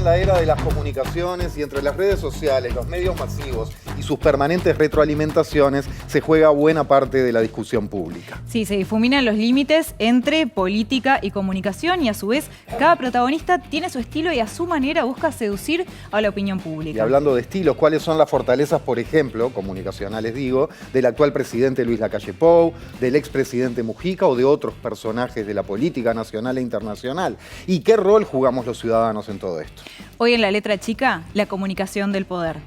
en la era de las comunicaciones y entre las redes sociales, los medios masivos y sus permanentes retroalimentaciones se juega buena parte de la discusión pública. Sí, se difuminan los límites entre política y comunicación y a su vez cada protagonista tiene su estilo y a su manera busca seducir a la opinión pública. Y hablando de estilos, ¿cuáles son las fortalezas, por ejemplo, comunicacionales digo, del actual presidente Luis Lacalle Pou, del expresidente Mujica o de otros personajes de la política nacional e internacional? ¿Y qué rol jugamos los ciudadanos en todo esto? Hoy en La Letra Chica, la comunicación del poder.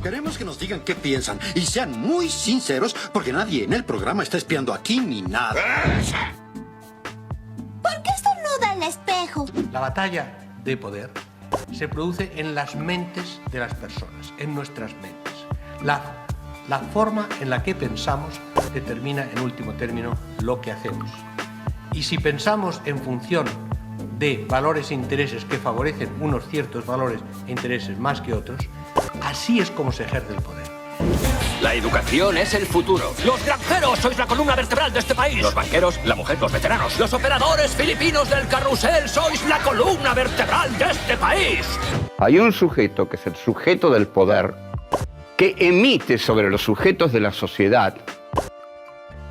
Queremos que nos digan qué piensan y sean muy sinceros porque nadie en el programa está espiando aquí ni nada. ¿Por qué estornuda el espejo? La batalla de poder se produce en las mentes de las personas, en nuestras mentes. La forma en la que pensamos determina en último término lo que hacemos. Y si pensamos en función de valores e intereses que favorecen unos ciertos valores e intereses más que otros, así es como se ejerce el poder. La educación es el futuro. Los granjeros sois la columna vertebral de este país. Los banqueros, la mujer, los veteranos. Los operadores filipinos del carrusel sois la columna vertebral de este país. Hay un sujeto que es el sujeto del poder que emite sobre los sujetos de la sociedad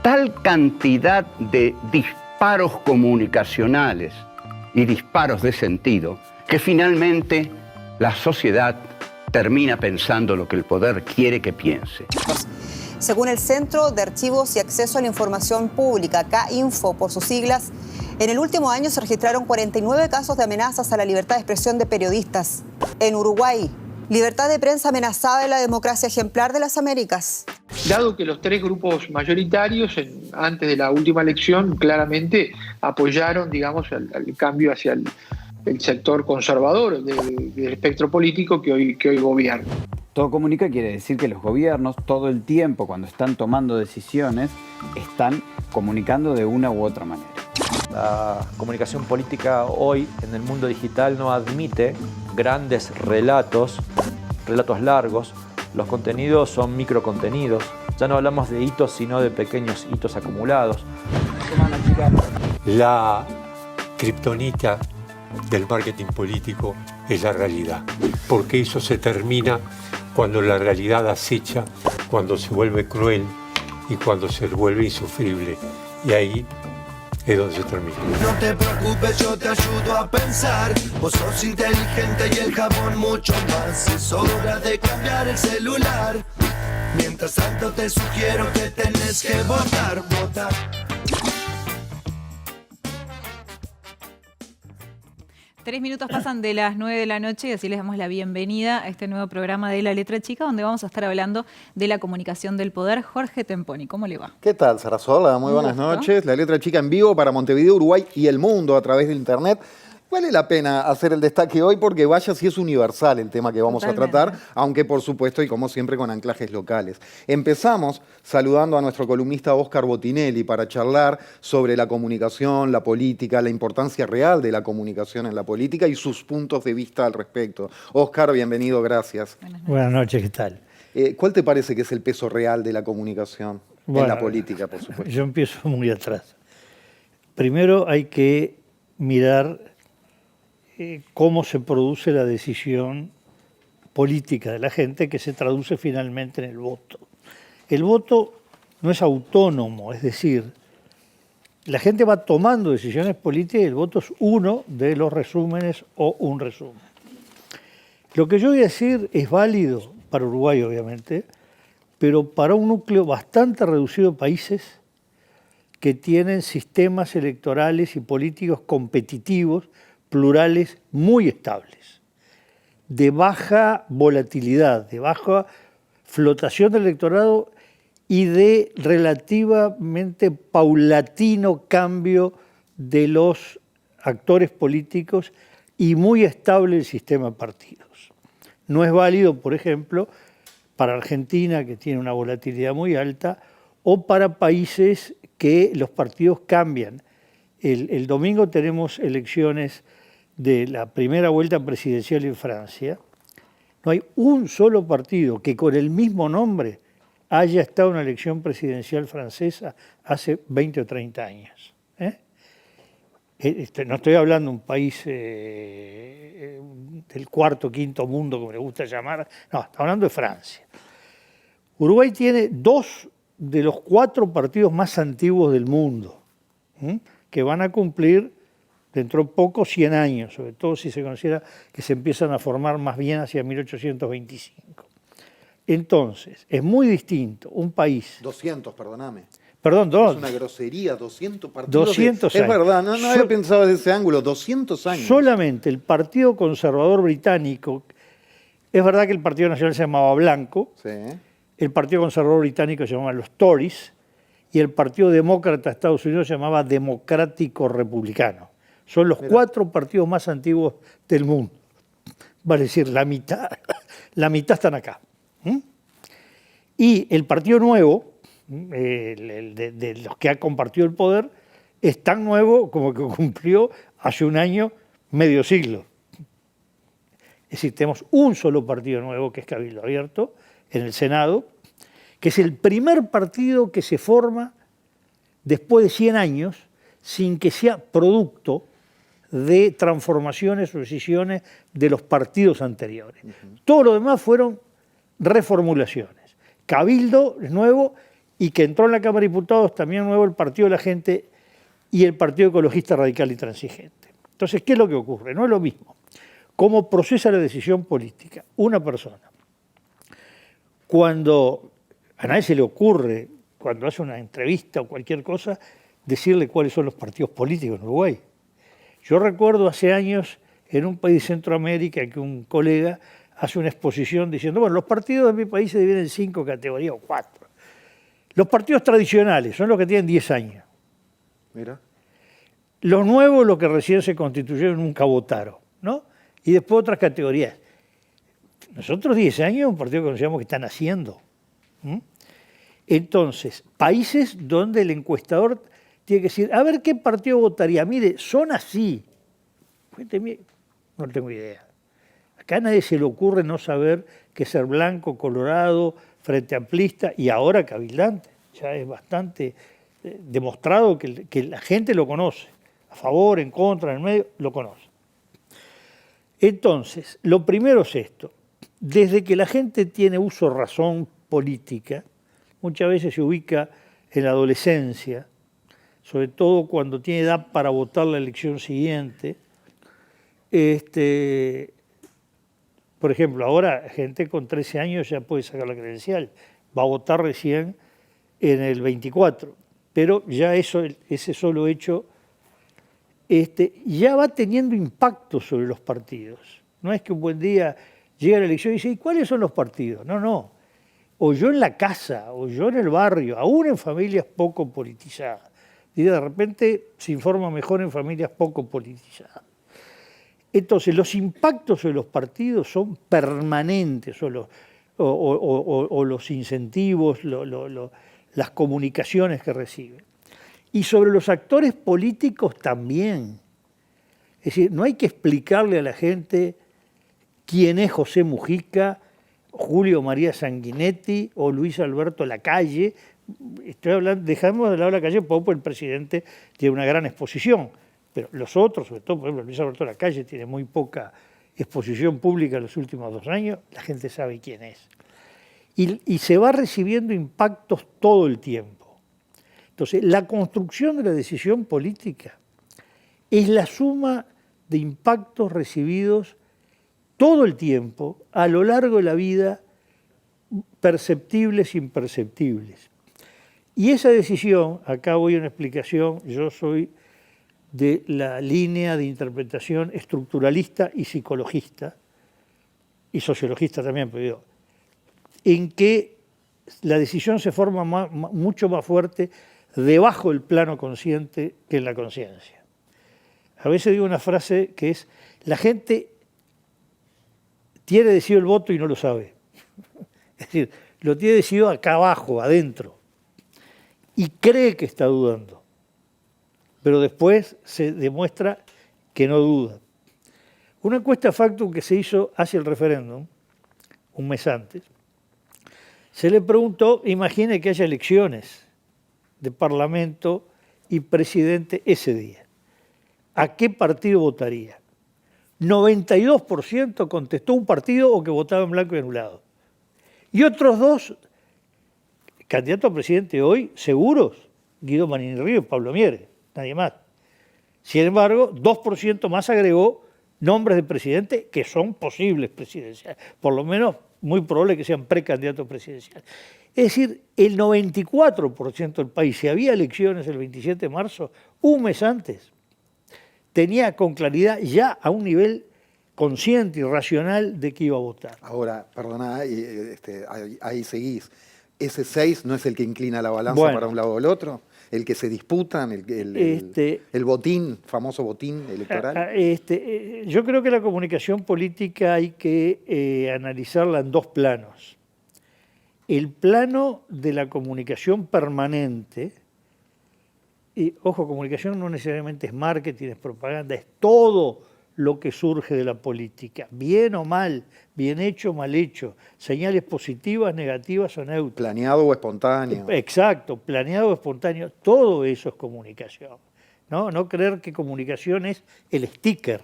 tal cantidad de disparos comunicacionales y disparos de sentido que finalmente la sociedad termina pensando lo que el poder quiere que piense. Según el Centro de Archivos y Acceso a la Información Pública, CAINFO por sus siglas, en el último año se registraron 49 casos de amenazas a la libertad de expresión de periodistas. En Uruguay, libertad de prensa amenazada en la democracia ejemplar de las Américas. Dado que los tres grupos mayoritarios, antes de la última elección, claramente apoyaron, digamos, el cambio hacia el sector conservador del espectro político que hoy gobierna. Todo comunica quiere decir que los gobiernos todo el tiempo, cuando están tomando decisiones, están comunicando de una u otra manera. La comunicación política hoy en el mundo digital no admite grandes relatos largos. Los contenidos son microcontenidos. Ya no hablamos de hitos, sino de pequeños hitos acumulados. La kriptonita del marketing político es la realidad, porque eso se termina cuando la realidad acecha, cuando se vuelve cruel y cuando se vuelve insufrible. Y ahí es donde se termina. No te preocupes, yo te ayudo a pensar. Vos sos inteligente y el jabón mucho más. Es hora de cambiar el celular. Mientras tanto te sugiero que tenés que votar. 3 minutos pasan de las 9 de la noche y así les damos la bienvenida a este nuevo programa de La Letra Chica, donde vamos a estar hablando de la comunicación del poder. Jorge Temponi, ¿cómo le va? ¿Qué tal, Sarasola? Muy buenas noches. La Letra Chica en vivo para Montevideo, Uruguay y el mundo a través de internet. Vale la pena hacer el destaque hoy porque vaya si es universal el tema que vamos a tratar, aunque por supuesto y como siempre con anclajes locales. Empezamos saludando a nuestro columnista Óscar Botinelli para charlar sobre la comunicación, la política, la importancia real de la comunicación en la política y sus puntos de vista al respecto. Óscar, bienvenido, gracias. Buenas noches, ¿qué tal? ¿Cuál te parece que es el peso real de la comunicación en la política, por supuesto? Yo empiezo muy atrás. Primero hay que mirar cómo se produce la decisión política de la gente que se traduce finalmente en el voto. El voto no es autónomo, es decir, la gente va tomando decisiones políticas y el voto es uno de los resúmenes o un resumen. Lo que yo voy a decir es válido para Uruguay, obviamente, pero para un núcleo bastante reducido de países que tienen sistemas electorales y políticos competitivos plurales muy estables, de baja volatilidad, de baja flotación del electorado y de relativamente paulatino cambio de los actores políticos y muy estable el sistema de partidos. No es válido, por ejemplo, para Argentina, que tiene una volatilidad muy alta, o para países que los partidos cambian. El domingo tenemos elecciones de la primera vuelta presidencial en Francia. No hay un solo partido que con el mismo nombre haya estado en una elección presidencial francesa hace 20 o 30 años. no estoy hablando de un país del cuarto, quinto mundo, como le gusta llamar, no, está hablando de Francia. Uruguay tiene 2 de los 4 partidos más antiguos del mundo, que van a cumplir dentro de poco 100 años, sobre todo si se considera que se empiezan a formar más bien hacia 1825. Entonces, es muy distinto un país... 200, perdóname. Perdón, 2. Es una grosería, 200 partidos. 200 años. Es verdad, no había pensado desde ese ángulo, 200 años. Solamente el Partido Conservador Británico, es verdad que el Partido Nacional se llamaba Blanco, sí. El Partido Conservador Británico se llamaba los Tories y el Partido Demócrata de Estados Unidos se llamaba Democrático Republicano. Son los 4 partidos más antiguos del mundo. Vale decir, la mitad están acá. Y el Partido Nuevo, de los que ha compartido el poder, es tan nuevo como que cumplió hace un año medio siglo. Es decir, tenemos un solo partido nuevo, que es Cabildo Abierto, en el Senado, que es el primer partido que se forma después de 100 años sin que sea producto de transformaciones o decisiones de los partidos anteriores. Todo lo demás fueron reformulaciones. Cabildo es nuevo y que entró en la Cámara de Diputados también nuevo el Partido de la Gente y el Partido Ecologista Radical y Transigente. Entonces, ¿qué es lo que ocurre? No es lo mismo. ¿Cómo procesa la decisión política una persona? Cuando a nadie se le ocurre, cuando hace una entrevista o cualquier cosa, decirle cuáles son los partidos políticos en Uruguay. Yo recuerdo hace años en un país de Centroamérica que un colega hace una exposición diciendo, bueno, los partidos de mi país se dividen en 5 categorías o 4. Los partidos tradicionales son los que tienen 10 años. Mira. Los nuevos, los que recién se constituyeron, nunca votaron, ¿no? Y después otras categorías. Nosotros 10 años, un partido que consideramos que están haciendo. Entonces, países donde el encuestador tiene que decir, a ver qué partido votaría. Mire, son así. Cuénteme, no tengo idea. Acá a nadie se le ocurre no saber que ser blanco, colorado, frente amplista y ahora cabildante. Ya es bastante demostrado que la gente lo conoce. A favor, en contra, en el medio, lo conoce. Entonces, lo primero es esto. Desde que la gente tiene uso razón política, muchas veces se ubica en la adolescencia, sobre todo cuando tiene edad para votar la elección siguiente. Por ejemplo, ahora gente con 13 años ya puede sacar la credencial, va a votar recién en el 24, pero ya ese solo hecho ya va teniendo impacto sobre los partidos. No es que un buen día llega la elección y dice, ¿y cuáles son los partidos? No. O yo en la casa, o yo en el barrio, aún en familias poco politizadas. Y de repente se informa mejor en familias poco politizadas. Entonces, los impactos sobre los partidos son permanentes, o los incentivos, las comunicaciones que reciben. Y sobre los actores políticos también. Es decir, no hay que explicarle a la gente quién es José Mujica, Julio María Sanguinetti o Luis Alberto Lacalle. Estoy hablando, dejamos de lado Lacalle porque el presidente tiene una gran exposición, pero los otros, sobre todo, por ejemplo, Luis Alberto Lacalle tiene muy poca exposición pública en los últimos 2 años, la gente sabe quién es. Y se va recibiendo impactos todo el tiempo. Entonces, la construcción de la decisión política es la suma de impactos recibidos todo el tiempo, a lo largo de la vida, perceptibles e imperceptibles. Y esa decisión, acá voy a una explicación, yo soy de la línea de interpretación estructuralista y psicologista, y sociologista también, pero digo, en que la decisión se forma mucho más fuerte debajo del plano consciente que en la conciencia. A veces digo una frase que es, la gente tiene decidido el voto y no lo sabe. Es decir, lo tiene decidido acá abajo, adentro, y cree que está dudando, pero después se demuestra que no duda. Una encuesta Factum que se hizo hacia el referéndum, un mes antes, se le preguntó, imagine que haya elecciones de parlamento y presidente ese día. ¿a qué partido votaría? 92% contestó un partido o que votaba en blanco y anulado. Y otros 2 candidatos a presidente hoy seguros, Guido Manini Río y Pablo Mieres, nadie más. Sin embargo, 2% más agregó nombres de presidente que son posibles presidenciales, por lo menos muy probable que sean precandidatos presidenciales. Es decir, el 94% del país, si había elecciones el 27 de marzo, un mes antes, tenía con claridad ya a un nivel consciente y racional de que iba a votar. Ahora, perdona, ahí seguís. ¿Ese 6 no es el que inclina la balanza para un lado o el otro? ¿El que se disputan, el botín, famoso botín electoral? Yo creo que la comunicación política hay que analizarla en 2 planos. El plano de la comunicación permanente, y ojo, comunicación no necesariamente es marketing, es propaganda, es todo lo que surge de la política, bien o mal, bien hecho o mal hecho, señales positivas, negativas o neutras. Planeado o espontáneo. Exacto, planeado o espontáneo, todo eso es comunicación. No creer que comunicación es el sticker,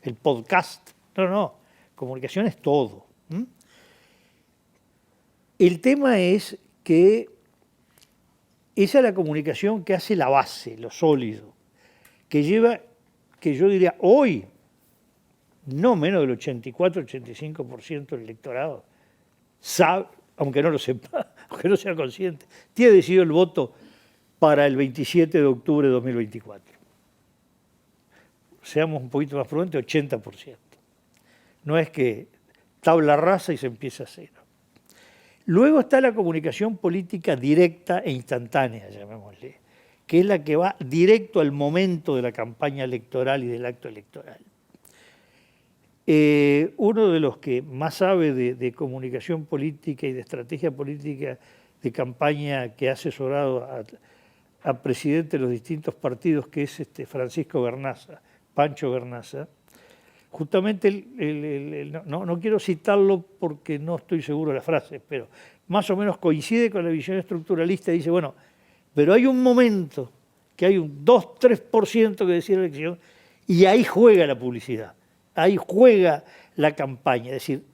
el podcast, no, comunicación es todo. El tema es que esa es la comunicación que hace la base, lo sólido, que lleva, que yo diría hoy, no menos del 84-85% del electorado, sabe, aunque no lo sepa, aunque no sea consciente, tiene decidido el voto para el 27 de octubre de 2024. Seamos un poquito más prudentes, 80%. No es que tabla rasa y se empieza a cero. Luego está la comunicación política directa e instantánea, llamémosle, que es la que va directo al momento de la campaña electoral y del acto electoral. Uno de los que más sabe de comunicación política y de estrategia política de campaña que ha asesorado a presidente de los distintos partidos, que es Francisco Bernaza, Pancho Bernaza, justamente, no quiero citarlo porque no estoy seguro de la frase, pero más o menos coincide con la visión estructuralista y dice, bueno, pero hay un momento que hay un 2-3% que decide la elección y ahí juega la publicidad, ahí juega la campaña. Es decir,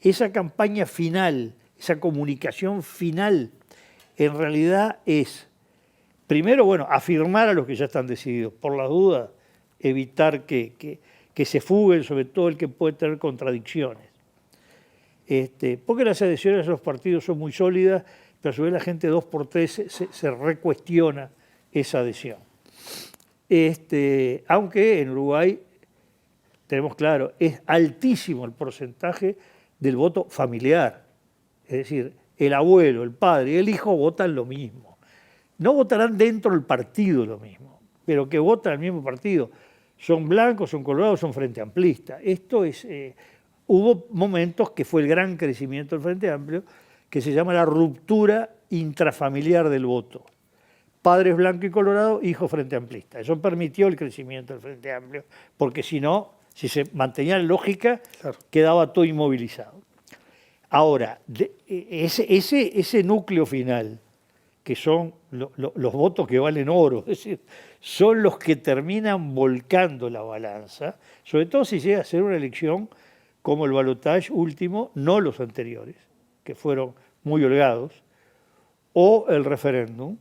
esa campaña final, esa comunicación final, en realidad es, primero, bueno, afirmar a los que ya están decididos, por las dudas, evitar que se fuguen, sobre todo el que puede tener contradicciones. Porque las adhesiones a los partidos son muy sólidas, pero a su vez la gente 2x3 se recuestiona esa adhesión. Aunque en Uruguay, tenemos claro, es altísimo el porcentaje del voto familiar. Es decir, el abuelo, el padre y el hijo votan lo mismo. No votarán dentro del partido lo mismo, pero que votan al mismo partido. Son blancos, son colorados, son Frente Amplista. Esto es, hubo momentos que fue el gran crecimiento del Frente Amplio, que se llama la ruptura intrafamiliar del voto. Padres blanco y colorado, hijos Frente Amplista. Eso permitió el crecimiento del Frente Amplio, porque si no, si se mantenía la lógica, quedaba todo inmovilizado. Ahora, ese núcleo final, que son los votos que valen oro, es decir, son los que terminan volcando la balanza, sobre todo si llega a ser una elección como el balotaje último, no los anteriores, que fueron muy holgados, o el referéndum.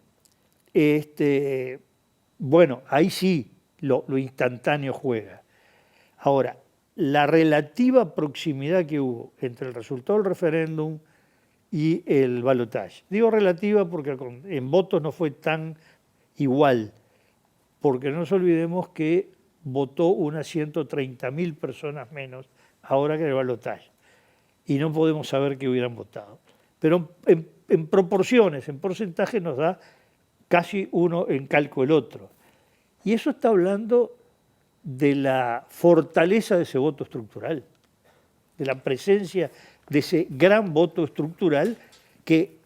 Bueno, ahí sí lo instantáneo juega. Ahora, la relativa proximidad que hubo entre el resultado del referéndum y el balotaje. Digo relativa porque en votos no fue tan igual, porque no nos olvidemos que votó unas 130.000 personas menos ahora que en el balotaje, y no podemos saber qué hubieran votado. Pero en proporciones, en porcentaje nos da casi uno en calco el otro. Y eso está hablando de la fortaleza de ese voto estructural, de la presencia de ese gran voto estructural que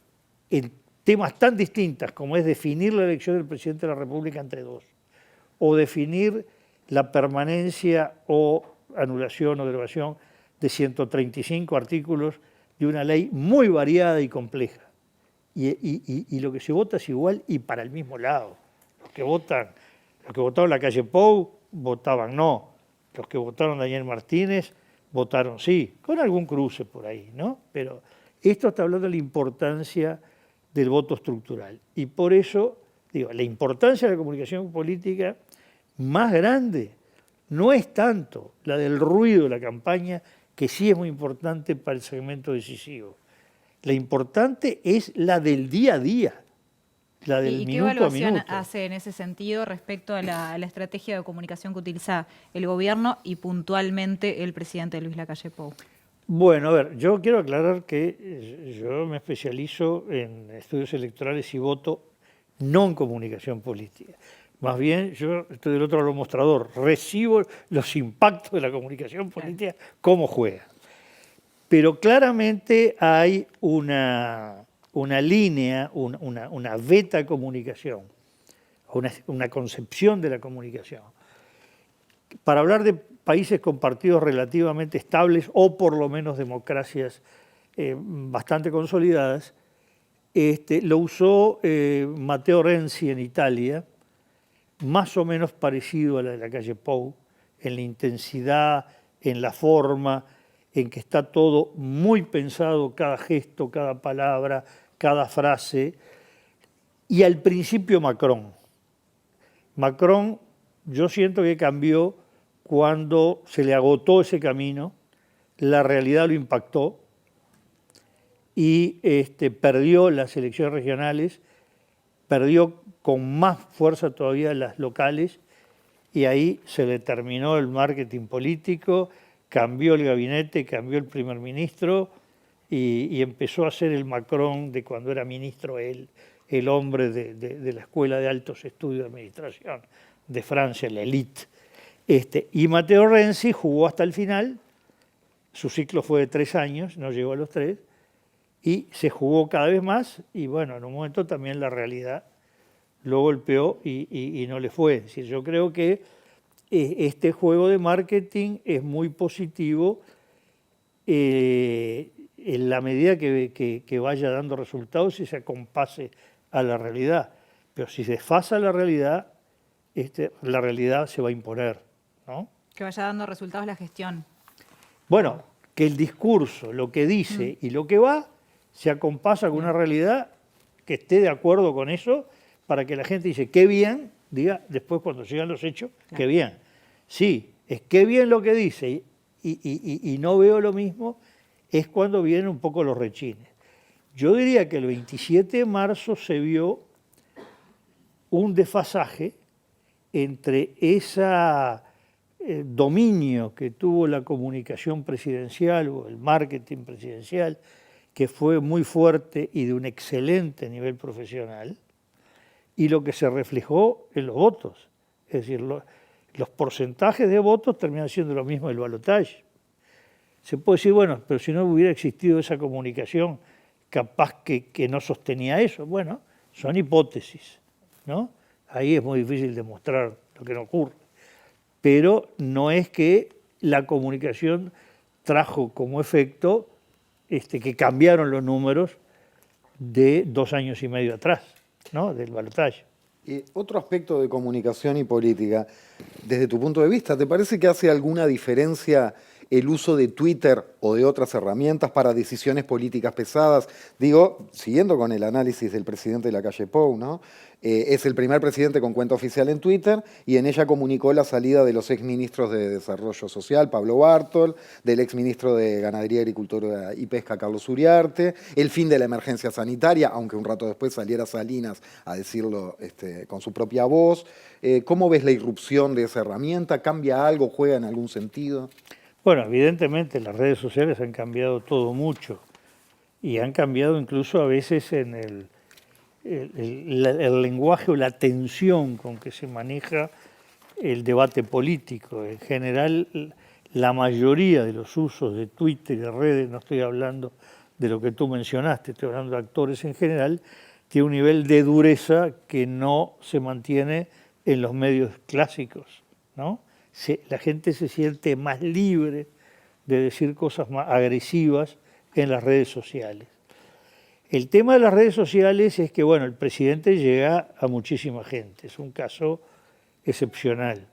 en temas tan distintos como es definir la elección del presidente de la República entre 2, o definir la permanencia o anulación o derogación de 135 artículos de una ley muy variada y compleja. Y lo que se vota es igual y para el mismo lado. Los que votaron en la calle Pou votaban no. Los que votaron Daniel Martínez votaron sí, con algún cruce por ahí, ¿no? Pero esto está hablando de la importancia del voto estructural. Y por eso, digo, la importancia de la comunicación política más grande no es tanto la del ruido de la campaña, que sí es muy importante para el segmento decisivo. La importante es la del día a día, la del ¿Y qué minuto a evaluación minuto. hace en ese sentido respecto a la estrategia de comunicación que utiliza el gobierno y puntualmente el presidente Luis Lacalle Pou? Bueno, a ver, yo quiero aclarar que yo me especializo en estudios electorales y voto, no en comunicación política. Más bien, yo estoy del otro lado del mostrador, recibo los impactos de la comunicación política, cómo juega. Pero claramente hay una línea, una beta comunicación, una concepción de la comunicación. Para hablar de países con partidos relativamente estables o por lo menos democracias bastante consolidadas, lo usó Matteo Renzi en Italia, más o menos parecido a la de Lacalle Pou, en la intensidad, en la forma, en que está todo muy pensado, cada gesto, cada palabra, cada frase. Y al principio Macron. Macron, yo siento que cambió cuando se le agotó ese camino, la realidad lo impactó y perdió las elecciones regionales, perdió con más fuerza todavía las locales y ahí se le terminó el marketing político, cambió el gabinete, cambió el primer ministro y empezó a ser el Macron de cuando era ministro él, el hombre de la Escuela de Altos Estudios de Administración de Francia, la élite. Y Matteo Renzi jugó hasta el final, su ciclo fue de 3 años, no llegó a los 3, y se jugó cada vez más y bueno, en un momento también la realidad lo golpeó y no le fue. Es decir, yo creo que este juego de marketing es muy positivo en la medida que vaya dando resultados y se acompase a la realidad. Pero si se desfasa la realidad se va a imponer, ¿no? Que vaya dando resultados la gestión. Bueno, que el discurso, lo que dice y lo que va, se acompasa con una realidad que esté de acuerdo con eso, para que la gente dice, qué bien, diga después cuando llegan los hechos, qué bien. Sí, es qué bien lo que dice y no veo lo mismo, es cuando vienen un poco los rechines. Yo diría que el 27 de marzo se vio un desfasaje entre ese dominio que tuvo la comunicación presidencial o el marketing presidencial, que fue muy fuerte y de un excelente nivel profesional, y lo que se reflejó en los votos. Es decir, los porcentajes de votos terminan siendo lo mismo del balotaje. Se puede decir, bueno, pero si no hubiera existido esa comunicación, capaz que no sostenía eso. Bueno, son hipótesis, ¿no? Ahí es muy difícil demostrar lo que no ocurre. Pero no es que la comunicación trajo como efecto que cambiaron los números de 2 años y medio atrás, ¿no? Del balotaje. Otro aspecto de comunicación y política, desde tu punto de vista, ¿te parece que hace alguna diferencia el uso de Twitter o de otras herramientas para decisiones políticas pesadas? Digo, siguiendo con el análisis del presidente de Lacalle Pou, ¿no? Es el primer presidente con cuenta oficial en Twitter y en ella comunicó la salida de los exministros de Desarrollo Social, Pablo Bartol, del exministro de Ganadería, Agricultura y Pesca, Carlos Uriarte, el fin de la emergencia sanitaria, aunque un rato después saliera Salinas a decirlo con su propia voz. ¿Cómo ves la irrupción de esa herramienta? ¿Cambia algo? ¿Juega en algún sentido? Bueno, evidentemente las redes sociales han cambiado todo mucho y han cambiado incluso a veces en el lenguaje o la tensión con que se maneja el debate político. En general, la mayoría de los usos de Twitter y de redes, no estoy hablando de lo que tú mencionaste, estoy hablando de actores en general, tiene un nivel de dureza que no se mantiene en los medios clásicos, ¿no? La gente se siente más libre de decir cosas más agresivas en las redes sociales. El tema de las redes sociales es que, bueno, el presidente llega a muchísima gente, es un caso excepcional.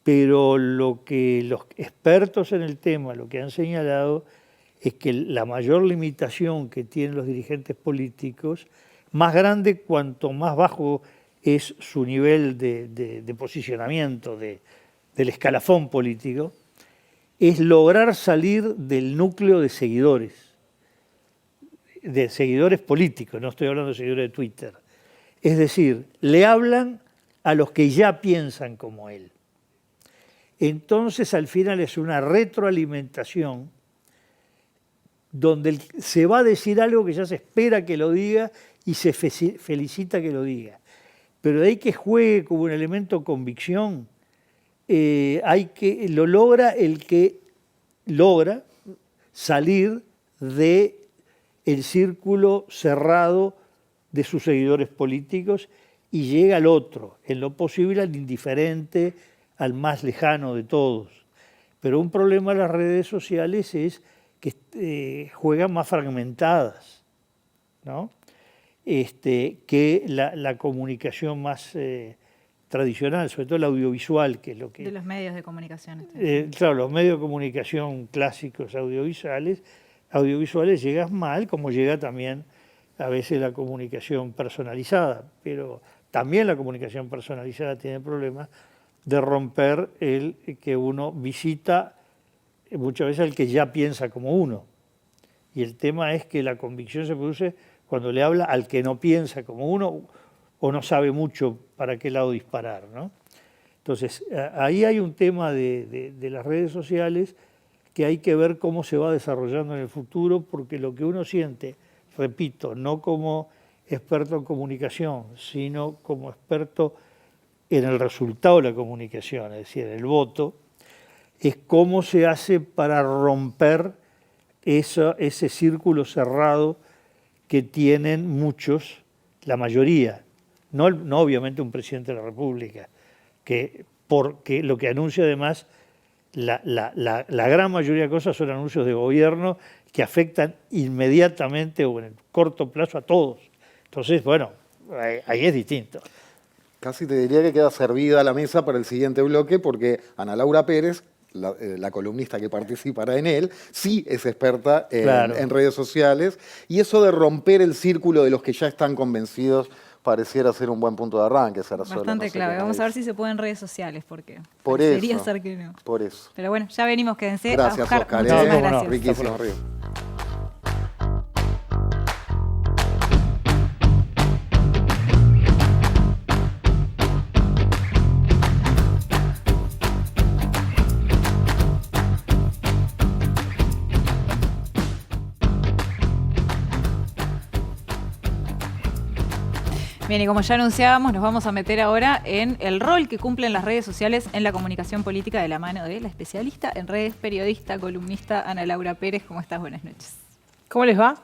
pero lo que los expertos en el tema lo que han señalado es que la mayor limitación que tienen los dirigentes políticos, más grande cuanto más bajo es su nivel de posicionamiento del escalafón político, es lograr salir del núcleo de seguidores políticos, no estoy hablando de seguidores de Twitter. Es decir, le hablan a los que ya piensan como él. Entonces, al final es una retroalimentación donde se va a decir algo que ya se espera que lo diga y se felicita que lo diga. Pero de ahí que juegue como un elemento convicción, lo logra el que logra salir del círculo cerrado de sus seguidores políticos y llega al otro, en lo posible al indiferente, al más lejano de todos. Pero un problema de las redes sociales es que juegan más fragmentadas, ¿no? Que la comunicación más tradicional, sobre todo el audiovisual, que es lo que... De los medios de comunicación. Claro, los medios de comunicación clásicos audiovisuales llegan mal, como llega también a veces la comunicación personalizada, pero también la comunicación personalizada tiene problemas de romper el que uno visita muchas veces al que ya piensa como uno. Y el tema es que la convicción se produce cuando le habla al que no piensa como uno o no sabe mucho para qué lado disparar, ¿no? Entonces, ahí hay un tema de las redes sociales que hay que ver cómo se va desarrollando en el futuro, porque lo que uno siente, repito, no como experto en comunicación, sino como experto en el resultado de la comunicación, es decir, en el voto, es cómo se hace para romper ese círculo cerrado que tienen muchos, la mayoría, no obviamente un presidente de la República, porque lo que anuncia además, la gran mayoría de cosas son anuncios de gobierno que afectan inmediatamente o en el corto plazo a todos. Entonces, bueno, ahí es distinto. Casi te diría que queda servida la mesa para el siguiente bloque, porque Ana Laura Pérez, la columnista que participará en él, sí es experta en redes sociales, y eso de romper el círculo de los que ya están convencidos pareciera ser un buen punto de arranque. Bastante clave. Vamos a ver si se puede en redes sociales, porque por debería eso, ser que no. Por eso. Pero bueno, ya venimos, quédense. Gracias, Oscar. Muchísimas gracias. Riquísimo, Río. Bien, y como ya anunciábamos, nos vamos a meter ahora en el rol que cumplen las redes sociales en la comunicación política de la mano de la especialista en redes, periodista, columnista Ana Laura Pérez. ¿Cómo estás? Buenas noches. ¿Cómo les va?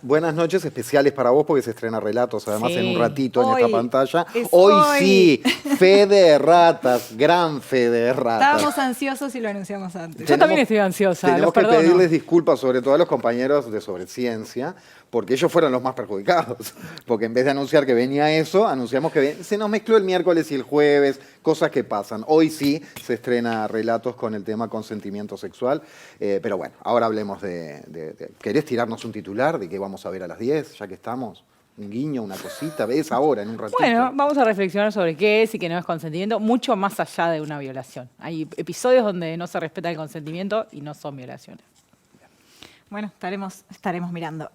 Buenas noches, especiales para vos porque se estrena Relatos, además en un ratito hoy, en esta pantalla. Hoy sí, fe de ratas, gran fe de ratas. Estábamos ansiosos y lo anunciamos antes. Yo también estoy ansiosa, Tenemos que pedirles disculpas sobre todo a los compañeros de Sobreciencia, porque ellos fueron los más perjudicados. Porque en vez de anunciar que venía eso, anunciamos que se nos mezcló el miércoles y el jueves, cosas que pasan. Hoy sí se estrena Relatos con el tema consentimiento sexual. Pero bueno, ahora hablemos ¿Querés tirarnos un titular de qué vamos a ver a las 10, ya que estamos? Un guiño, una cosita, ¿ves? Ahora, en un ratito. Bueno, vamos a reflexionar sobre qué es y qué no es consentimiento, mucho más allá de una violación. Hay episodios donde no se respeta el consentimiento y no son violaciones. Bueno, estaremos mirando.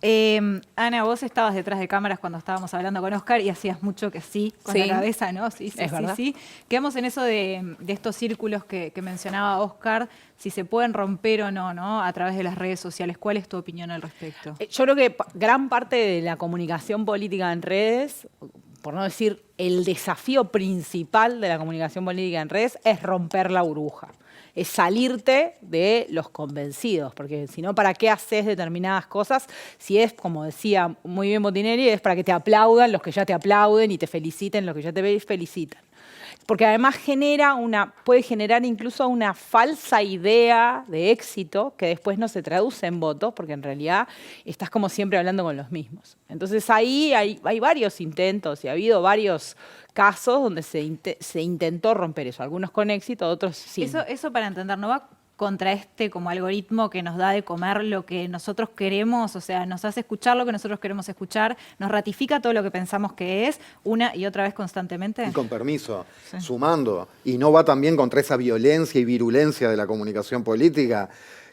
Ana, vos estabas detrás de cámaras cuando estábamos hablando con Oscar y hacías mucho que sí, con la cabeza, ¿no? Sí, es verdad. Sí. Quedamos en eso de estos círculos que mencionaba Oscar, si se pueden romper o no, ¿no? A través de las redes sociales. ¿Cuál es tu opinión al respecto? Yo creo que gran parte de la comunicación política en redes, por no decir el desafío principal de la comunicación política en redes, es romper la burbuja. Es salirte de los convencidos, porque si no, ¿para qué haces determinadas cosas? Si es, como decía muy bien Botinelli, es para que te aplaudan los que ya te aplauden y te feliciten los que ya te felicitan. porque además puede generar incluso una falsa idea de éxito que después no se traduce en votos, porque en realidad estás como siempre hablando con los mismos. Entonces ahí hay varios intentos y ha habido varios casos donde se intentó romper eso, algunos con éxito, otros sí. Eso para entender, ¿no va contra este como algoritmo que nos da de comer lo que nosotros queremos? O sea, nos hace escuchar lo que nosotros queremos escuchar, nos ratifica todo lo que pensamos que es, una y otra vez constantemente. Y con permiso, sumando. Y no va también contra esa violencia y virulencia de la comunicación política,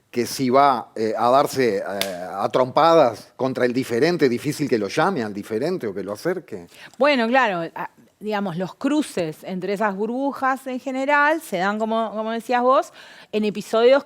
que si va a darse a trompadas contra el diferente, difícil que lo llame al diferente o que lo acerque. Bueno, claro, digamos, los cruces entre esas burbujas en general se dan, como decías vos, en episodios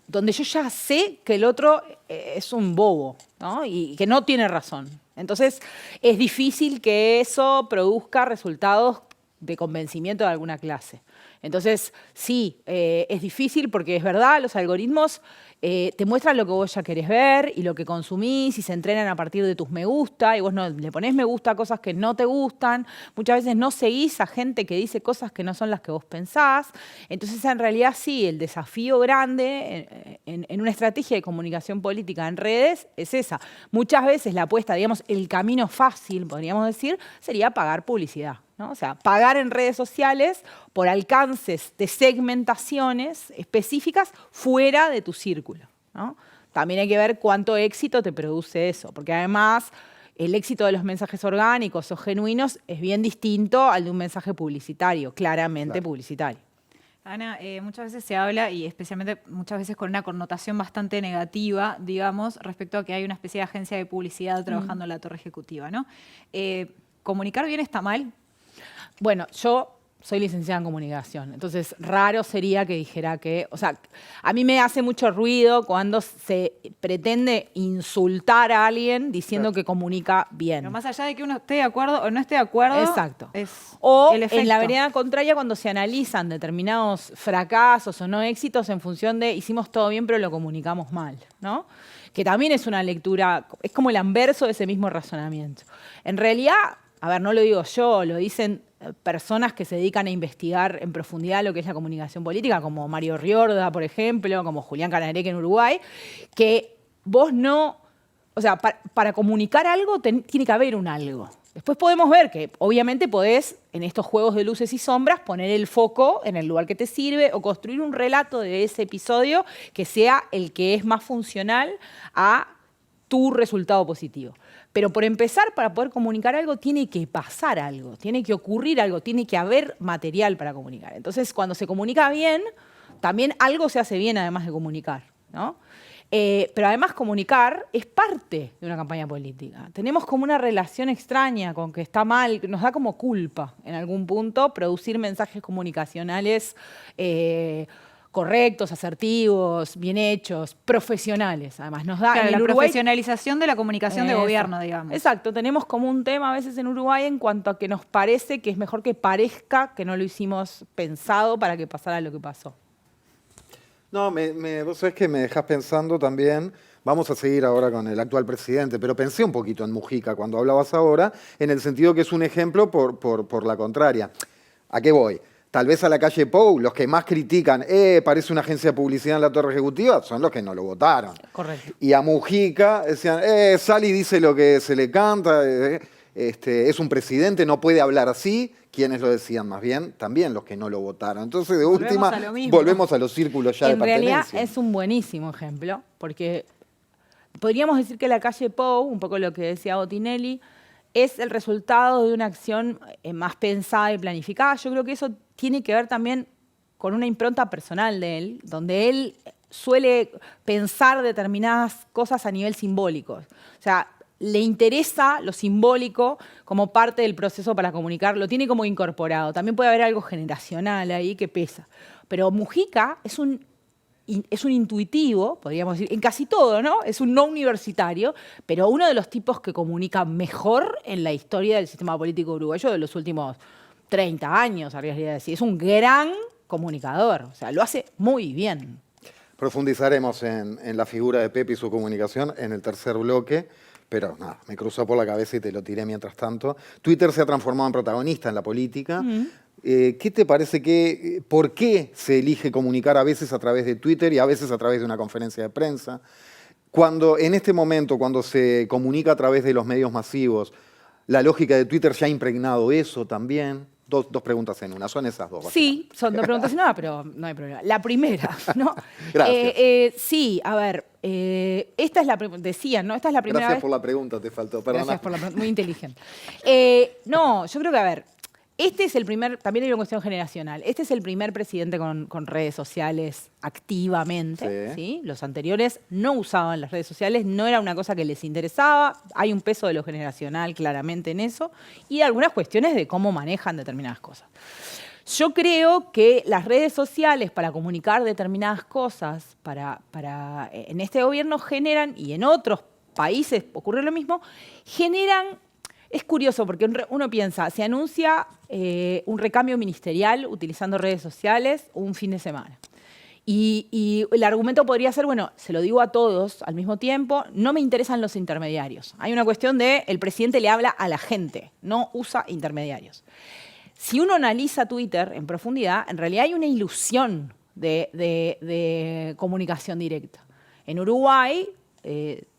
donde yo ya sé que el otro es un bobo, ¿no? Y que no tiene razón. Entonces, es difícil que eso produzca resultados de convencimiento de alguna clase. Entonces, sí, es difícil porque es verdad, los algoritmos te muestran lo que vos ya querés ver y lo que consumís y se entrenan a partir de tus me gusta y vos no le ponés me gusta a cosas que no te gustan. Muchas veces no seguís a gente que dice cosas que no son las que vos pensás. Entonces, en realidad, sí, el desafío grande en una estrategia de comunicación política en redes es esa. Muchas veces la apuesta, digamos, el camino fácil, podríamos decir, sería pagar publicidad, ¿no? O sea, pagar en redes sociales por alcances de segmentaciones específicas fuera de tu círculo, ¿no? También hay que ver cuánto éxito te produce eso, porque además el éxito de los mensajes orgánicos o genuinos es bien distinto al de un mensaje publicitario, claramente publicitario. Ana, muchas veces se habla, y especialmente muchas veces con una connotación bastante negativa, digamos, respecto a que hay una especie de agencia de publicidad trabajando en la torre ejecutiva, ¿no? ¿Comunicar bien está mal? Bueno, yo soy licenciada en comunicación, entonces raro sería que dijera que, o sea, a mí me hace mucho ruido cuando se pretende insultar a alguien diciendo que comunica bien. Pero más allá de que uno esté de acuerdo o no esté de acuerdo, exacto. Es o el efecto. En la vereda contraria, cuando se analizan determinados fracasos o no éxitos en función de hicimos todo bien pero lo comunicamos mal, ¿no? Que también es una lectura, es como el anverso de ese mismo razonamiento. En realidad, a ver, no lo digo yo, lo dicen personas que se dedican a investigar en profundidad lo que es la comunicación política, como Mario Riorda, por ejemplo, como Julián Canarek en Uruguay, que vos no... O sea, para comunicar algo tiene que haber un algo. Después podemos ver que obviamente podés, en estos juegos de luces y sombras, poner el foco en el lugar que te sirve o construir un relato de ese episodio que sea el que es más funcional a tu resultado positivo. Pero por empezar, para poder comunicar algo, tiene que pasar algo, tiene que ocurrir algo, tiene que haber material para comunicar. Entonces, cuando se comunica bien, también algo se hace bien además de comunicar, ¿no? Pero además comunicar es parte de una campaña política. Tenemos como una relación extraña con que está mal, nos da como culpa en algún punto producir mensajes comunicacionales correctos, asertivos, bien hechos, profesionales. Además, nos da claro, en la Uruguay, profesionalización de la comunicación de gobierno, digamos. Exacto, tenemos como un tema a veces en Uruguay en cuanto a que nos parece que es mejor que parezca que no lo hicimos pensado para que pasara lo que pasó. No, vos sabés que me dejás pensando también. Vamos a seguir ahora con el actual presidente, pero pensé un poquito en Mujica cuando hablabas ahora, en el sentido que es un ejemplo por la contraria. ¿A qué voy? Tal vez a la calle Pou, los que más critican, parece una agencia de publicidad en la torre ejecutiva, son los que no lo votaron. Correcto. Y a Mujica decían, sale y dice lo que se le canta, es un presidente, no puede hablar así. ¿Quiénes lo decían más bien? También los que no lo votaron. Entonces, de última, volvemos a los círculos ya de pertenencia. En realidad es un buenísimo ejemplo, porque podríamos decir que la calle Pou, un poco lo que decía Botinelli, es el resultado de una acción más pensada y planificada. Yo creo que eso tiene que ver también con una impronta personal de él, donde él suele pensar determinadas cosas a nivel simbólico. O sea, le interesa lo simbólico como parte del proceso para comunicar, lo tiene como incorporado. También puede haber algo generacional ahí que pesa. Pero Mujica es un intuitivo, podríamos decir, en casi todo, ¿no? Es un no universitario, pero uno de los tipos que comunica mejor en la historia del sistema político uruguayo de los últimos 30 años, habría decir. Es un gran comunicador, o sea, lo hace muy bien. Profundizaremos en la figura de Pepe y su comunicación en el tercer bloque, pero nada, me cruzó por la cabeza y te lo tiré mientras tanto. Twitter se ha transformado en protagonista en la política. ¿Qué te parece por qué se elige comunicar a veces a través de Twitter y a veces a través de una conferencia de prensa? Cuando en este momento, cuando se comunica a través de los medios masivos, la lógica de Twitter ya ha impregnado eso también. Dos preguntas en una, son esas dos. Sí, son dos preguntas en una, pero no hay problema. La primera, ¿no? Gracias. Sí, a ver, esta es la decían, ¿no? Esta es la primera Gracias vez. por la pregunta, te faltó, perdona. Gracias por la pregunta, muy inteligente. No, yo creo que, a ver, este es el primer, también hay una cuestión generacional, este es el primer presidente con redes sociales activamente, ¿sí? Los anteriores no usaban las redes sociales, no era una cosa que les interesaba, hay un peso de lo generacional claramente en eso, y algunas cuestiones de cómo manejan determinadas cosas. Yo creo que las redes sociales para comunicar determinadas cosas, en este gobierno generan, y en otros países ocurre lo mismo, generan. Es curioso porque uno piensa, se anuncia un recambio ministerial utilizando redes sociales un fin de semana. Y el argumento podría ser, bueno, se lo digo a todos al mismo tiempo, no me interesan los intermediarios. Hay una cuestión de el presidente le habla a la gente, no usa intermediarios. Si uno analiza Twitter en profundidad, en realidad hay una ilusión de comunicación directa. En Uruguay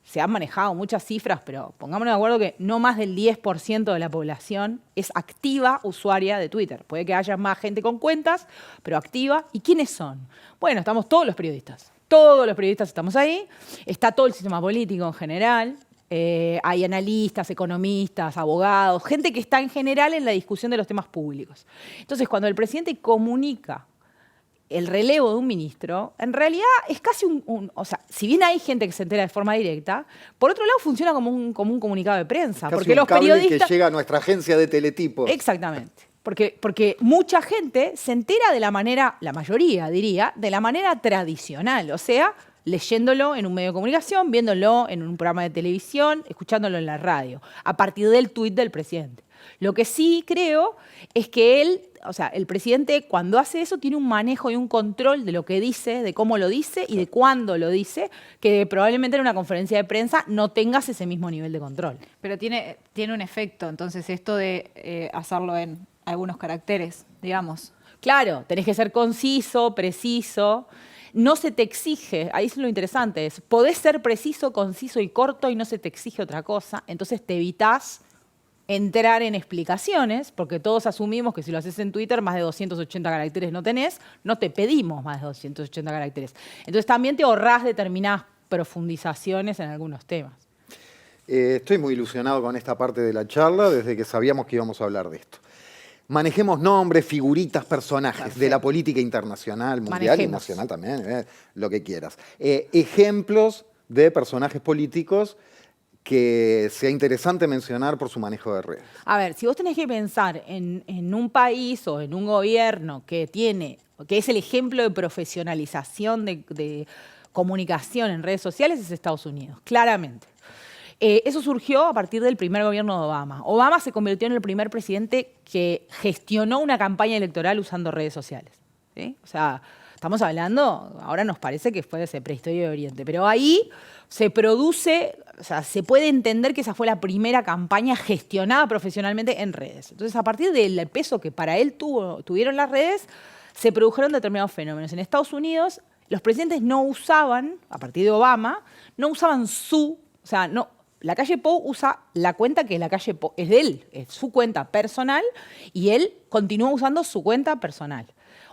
se han manejado muchas cifras, pero pongámonos de acuerdo que no más del 10% de la población es activa usuaria de Twitter. Puede que haya más gente con cuentas, pero activa. ¿Y quiénes son? Bueno, estamos todos los periodistas. Todos los periodistas estamos ahí. Está todo el sistema político en general. Hay analistas, economistas, abogados, gente que está en general en la discusión de los temas públicos. Entonces, cuando el presidente comunica el relevo de un ministro, en realidad es casi o sea, si bien hay gente que se entera de forma directa, por otro lado funciona como un comunicado de prensa. Casi porque un los cable periodistas que llega a nuestra agencia de teletipos. Exactamente. Porque mucha gente se entera de la manera, la mayoría diría, de la manera tradicional, o sea, leyéndolo en un medio de comunicación, viéndolo en un programa de televisión, escuchándolo en la radio, a partir del tuit del presidente. Lo que sí creo es que el presidente cuando hace eso tiene un manejo y un control de lo que dice, de cómo lo dice y de cuándo lo dice, que probablemente en una conferencia de prensa no tengas ese mismo nivel de control. Pero tiene un efecto, entonces, esto de hacerlo en algunos caracteres, digamos. Claro, tenés que ser conciso, preciso. No se te exige, ahí es lo interesante, podés ser preciso, conciso y corto y no se te exige otra cosa, entonces te evitás entrar en explicaciones, porque todos asumimos que si lo haces en Twitter más de 280 caracteres no tenés, no te pedimos más de 280 caracteres. Entonces también te ahorrás determinadas profundizaciones en algunos temas. Estoy muy ilusionado con esta parte de la charla desde que sabíamos que íbamos a hablar de esto. Manejemos nombres, figuritas, personajes de la política internacional, mundial y nacional también, lo que quieras. Ejemplos de personajes políticos que sea interesante mencionar por su manejo de redes. A ver, si vos tenés que pensar en un país o en un gobierno que es el ejemplo de profesionalización de comunicación en redes sociales, es Estados Unidos, claramente. Eso surgió a partir del primer gobierno de Obama. Obama se convirtió en el primer presidente que gestionó una campaña electoral usando redes sociales, ¿sí? O sea, estamos hablando, ahora nos parece que fue de prehistoria de Oriente, pero ahí se produce, o sea, se puede entender que esa fue la primera campaña gestionada profesionalmente en redes. Entonces, a partir del peso que para él tuvieron las redes, se produjeron determinados fenómenos. En Estados Unidos, los presidentes no usaban, a partir de Obama, no usaban la calle Pou usa la cuenta que la calle Pou es de él, es su cuenta personal, y él continúa usando su cuenta personal.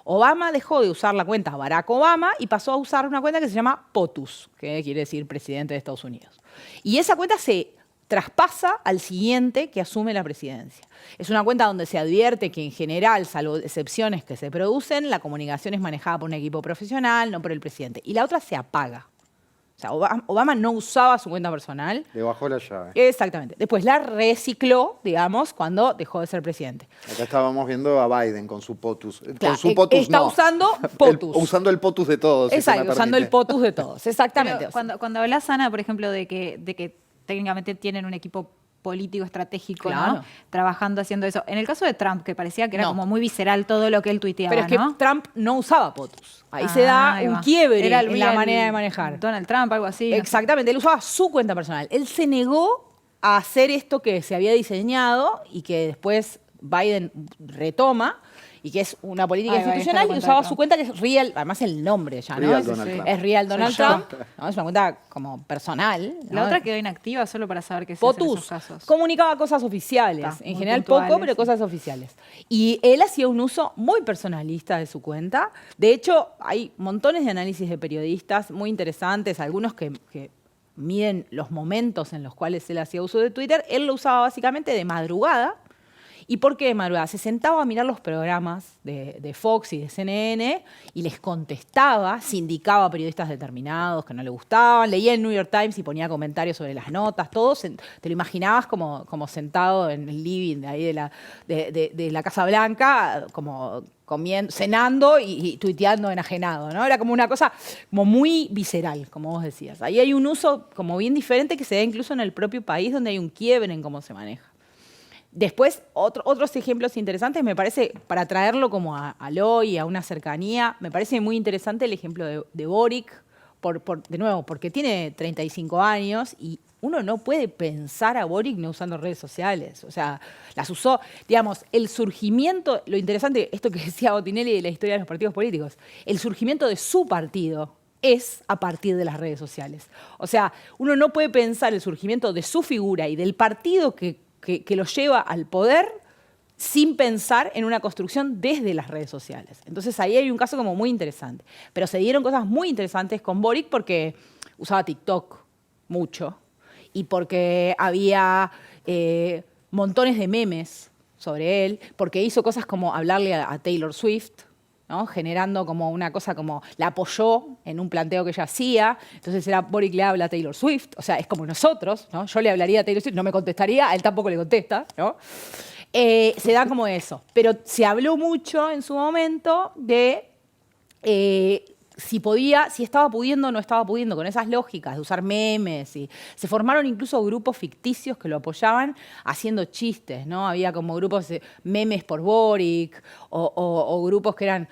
Obama dejó de usar la cuenta Barack Obama y pasó a usar una cuenta que se llama POTUS, que quiere decir presidente de Estados Unidos. Y esa cuenta se traspasa al siguiente que asume la presidencia. Es una cuenta donde se advierte que en general, salvo excepciones que se producen, la comunicación es manejada por un equipo profesional, no por el presidente. Y la otra se apaga. O sea, Obama no usaba su cuenta personal. Le bajó la llave. Exactamente. Después la recicló, digamos, cuando dejó de ser presidente. Acá estábamos viendo a Biden con su POTUS. Claro, con su POTUS está usando POTUS. Usando el POTUS de todos. Exacto, usando el POTUS de todos. Exactamente. Pero cuando hablas, Ana, por ejemplo, de que técnicamente tienen un equipo político estratégico, claro, ¿no? Trabajando, haciendo eso. En el caso de Trump, que parecía que era como muy visceral todo lo que él tuiteaba, pero es que ¿no? Trump no usaba POTUS. Ahí se da un quiebre en la manera de manejar. Donald Trump, algo así. Exactamente, él usaba su cuenta personal. Él se negó a hacer esto que se había diseñado y que después Biden retoma, y que es una política Ahí va, institucional, está la y cuenta usaba de su cuenta que es Real, además el nombre ya, ¿no? Real Es, Donald Trump. es Real Donald Soy yo. Trump, ¿no? Es una cuenta como personal. La ¿no? otra quedó inactiva solo para saber qué se hace en esos POTUS casos. comunicaba cosas oficiales, Está, en muy general puntuales, poco, pero sí. cosas oficiales. Y él hacía un uso muy personalista de su cuenta. De hecho, hay montones de análisis de periodistas muy interesantes, algunos que miden los momentos en los cuales él hacía uso de Twitter. Él lo usaba básicamente de madrugada. ¿Y por qué de madrugada? Se sentaba a mirar los programas de Fox y de CNN y les contestaba, sindicaba a periodistas determinados que no le gustaban, leía el New York Times y ponía comentarios sobre las notas, todo. Te lo imaginabas como sentado en el living de ahí de la Casa Blanca, como comiendo, cenando y tuiteando enajenado, ¿no? Era como una cosa como muy visceral, como vos decías. Ahí hay un uso como bien diferente que se da incluso en el propio país, donde hay un quiebre en cómo se maneja. Después, otros ejemplos interesantes, me parece, para traerlo como al hoy, a una cercanía, me parece muy interesante el ejemplo de Boric, de nuevo, porque tiene 35 años y uno no puede pensar a Boric no usando redes sociales. O sea, las usó, digamos, el surgimiento, lo interesante, esto que decía Botinelli de la historia de los partidos políticos, el surgimiento de su partido es a partir de las redes sociales. O sea, uno no puede pensar el surgimiento de su figura y del partido que lo lleva al poder sin pensar en una construcción desde las redes sociales. Entonces ahí hay un caso como muy interesante. Pero se dieron cosas muy interesantes con Boric porque usaba TikTok mucho y porque había montones de memes sobre él, porque hizo cosas como hablarle a Taylor Swift, ¿no? Generando como una cosa como la apoyó en un planteo que ella hacía. Entonces era Boric le habla a Taylor Swift, o sea, es como nosotros, ¿no? Yo le hablaría a Taylor Swift, no me contestaría, a él tampoco le contesta, ¿no? Se da como eso. Pero se habló mucho en su momento de si estaba pudiendo o no estaba pudiendo, con esas lógicas de usar memes. Y se formaron incluso grupos ficticios que lo apoyaban haciendo chistes, ¿no? Había como grupos de memes por Boric o grupos que eran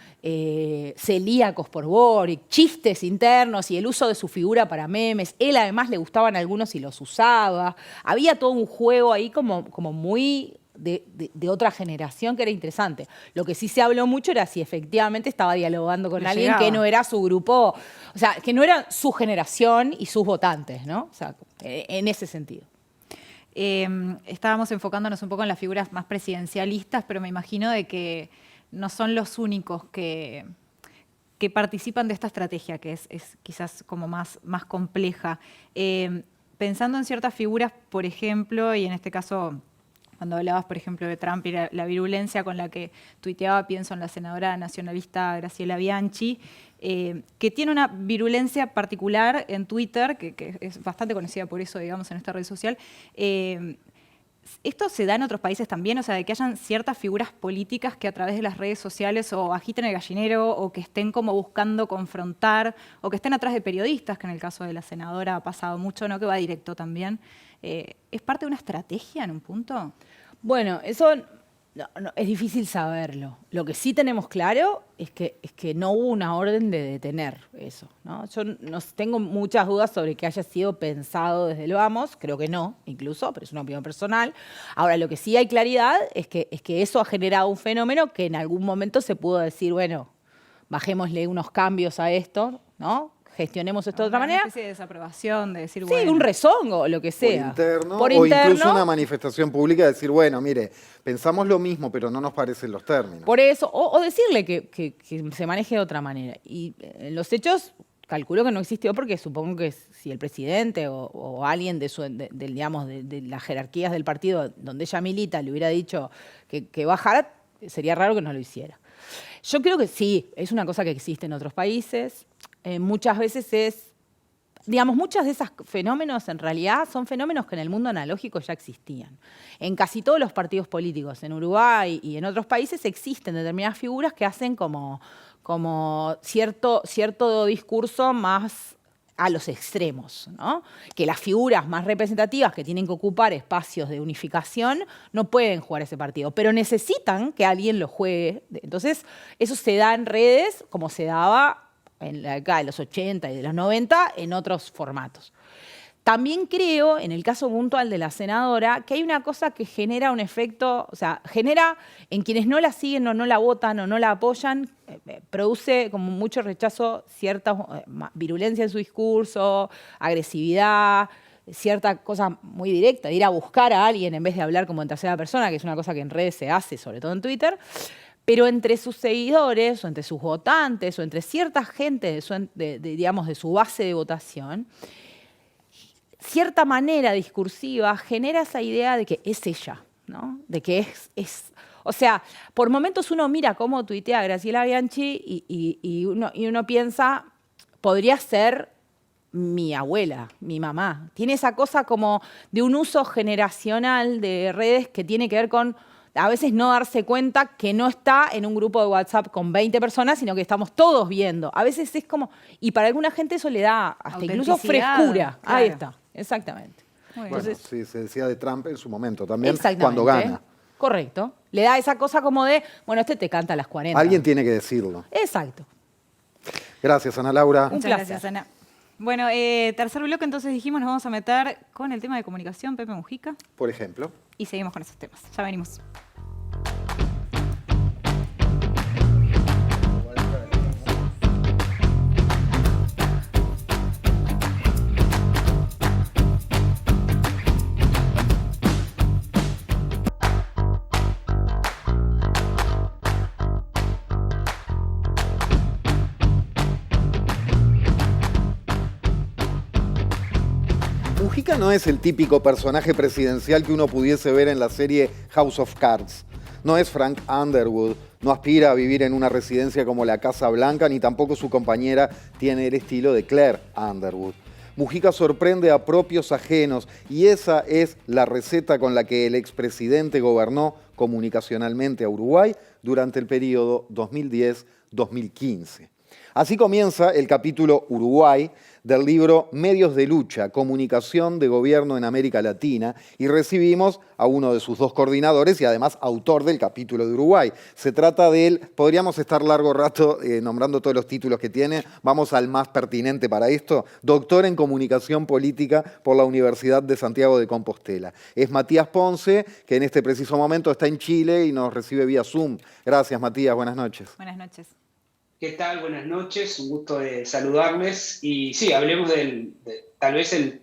celíacos por Boric, chistes internos y el uso de su figura para memes. Él además le gustaban algunos y los usaba. Había todo un juego ahí como muy de otra generación que era interesante. Lo que sí se habló mucho era si efectivamente estaba dialogando con alguien que no era su grupo, o sea, que no era su generación y sus votantes, ¿no? O sea, en ese sentido. Estábamos enfocándonos un poco en las figuras más presidencialistas, pero me imagino de que no son los únicos que participan de esta estrategia, que es quizás como más compleja. Pensando en ciertas figuras, por ejemplo, y en este caso, cuando hablabas, por ejemplo, de Trump y la virulencia con la que tuiteaba, pienso en la senadora nacionalista Graciela Bianchi, que tiene una virulencia particular en Twitter, que es bastante conocida por eso, digamos, en esta red social. ¿Esto se da en otros países también? O sea, de que hayan ciertas figuras políticas que a través de las redes sociales o agiten el gallinero o que estén como buscando confrontar o que estén atrás de periodistas, que en el caso de la senadora ha pasado mucho, ¿no? Que va directo también. ¿Es parte de una estrategia en un punto? Bueno, eso es difícil saberlo. Lo que sí tenemos claro es que no hubo una orden de detener eso, ¿no? Yo tengo muchas dudas sobre que haya sido pensado desde el vamos, creo que no, incluso, pero es una opinión personal. Ahora, lo que sí hay claridad es que eso ha generado un fenómeno que en algún momento se pudo decir, bueno, bajémosle unos cambios a esto, ¿no? Gestionemos esto de otra manera. Una especie de desaprobación, de decir, sí, bueno, un rezongo, lo que sea. Por interno, incluso una manifestación pública de decir, bueno, mire, pensamos lo mismo, pero no nos parecen los términos. Por eso, o decirle que se maneje de otra manera. Y en los hechos, calculo que no existió porque supongo que si el presidente o alguien de las jerarquías del partido donde ella milita le hubiera dicho que bajara, sería raro que no lo hiciera. Yo creo que sí, es una cosa que existe en otros países. Muchas veces muchos de esos fenómenos en realidad son fenómenos que en el mundo analógico ya existían. En casi todos los partidos políticos, en Uruguay y en otros países, existen determinadas figuras que hacen como cierto discurso más a los extremos, ¿no? Que las figuras más representativas que tienen que ocupar espacios de unificación no pueden jugar ese partido, pero necesitan que alguien lo juegue. Entonces, eso se da en redes como se daba en la década de los 80 y de los 90 en otros formatos. También creo, en el caso puntual de la senadora, que hay una cosa que genera un efecto, o sea, genera en quienes no la siguen o no la votan o no la apoyan, produce como mucho rechazo, cierta virulencia en su discurso, agresividad, cierta cosa muy directa, de ir a buscar a alguien en vez de hablar como en tercera persona, que es una cosa que en redes se hace, sobre todo en Twitter. Pero entre sus seguidores, o entre sus votantes, o entre cierta gente digamos, de su base de votación, cierta manera discursiva genera esa idea de que es ella, ¿no? De que es. O sea, por momentos uno mira cómo tuitea Graciela Bianchi y uno piensa, podría ser mi abuela, mi mamá. Tiene esa cosa como de un uso generacional de redes que tiene que ver con a veces no darse cuenta que no está en un grupo de WhatsApp con 20 personas, sino que estamos todos viendo. A veces es como, y para alguna gente eso le da hasta incluso frescura. Claro. Ahí está, exactamente. Entonces, sí, se decía de Trump en su momento también, cuando gana. Correcto. Le da esa cosa como de, bueno, te canta a las 40. Alguien tiene que decirlo. Exacto. Gracias, Ana Laura. Muchas gracias, Ana. Bueno, tercer bloque, entonces dijimos, nos vamos a meter con el tema de comunicación, Pepe Mujica. Por ejemplo. Y seguimos con esos temas. Ya venimos. Mujica no es el típico personaje presidencial que uno pudiese ver en la serie House of Cards. No es Frank Underwood, no aspira a vivir en una residencia como la Casa Blanca, ni tampoco su compañera tiene el estilo de Claire Underwood. Mujica sorprende a propios ajenos y esa es la receta con la que el expresidente gobernó comunicacionalmente a Uruguay durante el periodo 2010-2015. Así comienza el capítulo Uruguay del libro Medios de Lucha, Comunicación de Gobierno en América Latina, y recibimos a uno de sus dos coordinadores y además autor del capítulo de Uruguay. Se trata de él, podríamos estar largo rato nombrando todos los títulos que tiene, vamos al más pertinente para esto, doctor en Comunicación Política por la Universidad de Santiago de Compostela. Es Matías Ponce, que en este preciso momento está en Chile y nos recibe vía Zoom. Gracias, Matías, buenas noches. Buenas noches. ¿Qué tal? Buenas noches, un gusto de saludarles. Y sí, hablemos de tal vez el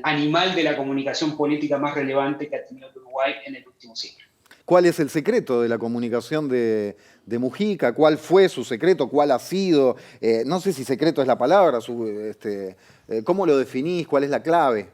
animal de la comunicación política más relevante que ha tenido Uruguay en el último siglo. ¿Cuál es el secreto de la comunicación de Mujica? ¿Cuál fue su secreto? ¿Cuál ha sido? No sé si secreto es la palabra. ¿Cómo lo definís? ¿Cuál es la clave?